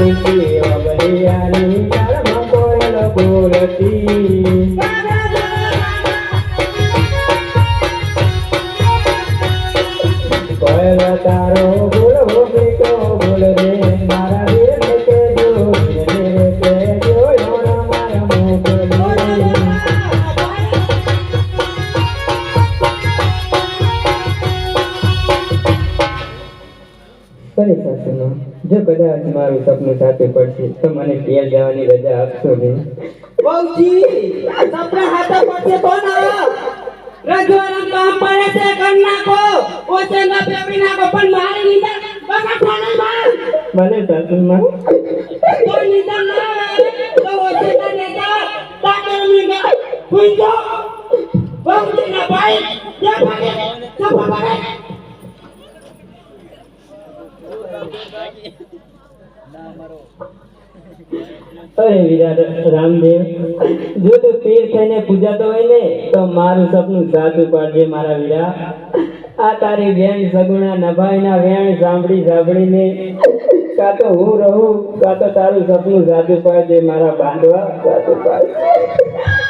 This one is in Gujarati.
ખુશી અબરિયાની તારમાં કોયલ બોલતી કોયલ તારો બોલ હો બેટો બોલ રે મારા વીરને કેજો વીરને કેજો યોના મારા મોકલી કઈ સાસુનો જો કદાચ મારું સપનું સાથે પડશે તો મને ઘેર જવાની રજા આપશો ને બહુજી સપના હાથે પડશે તો ના રજવાડા કામ પડે છે કરી નાખો ઓછે ના પેપી નાખો પણ મારી નીંદર બગાડો નહીં માર ભલે સાસુમાં તો નીંદર ના તો ઓછે ના નેતા તાકે મીગા ભૂંજો બહુજી ના ભાઈ જે ભાગે તો ભાગે અરે વિરાટ રામદેવ જો તું પીર થઈને પૂજાતો હોય ને તો મારું સપનું સાચું પાડજે મારા વીરા આ તારી બેન સગુણા નભાઈના વેણ સાંભળીને કાં તો હું રહું કાં તો તારું સપનું સાચું પાડજે મારા બાંધવા સાચું પાડ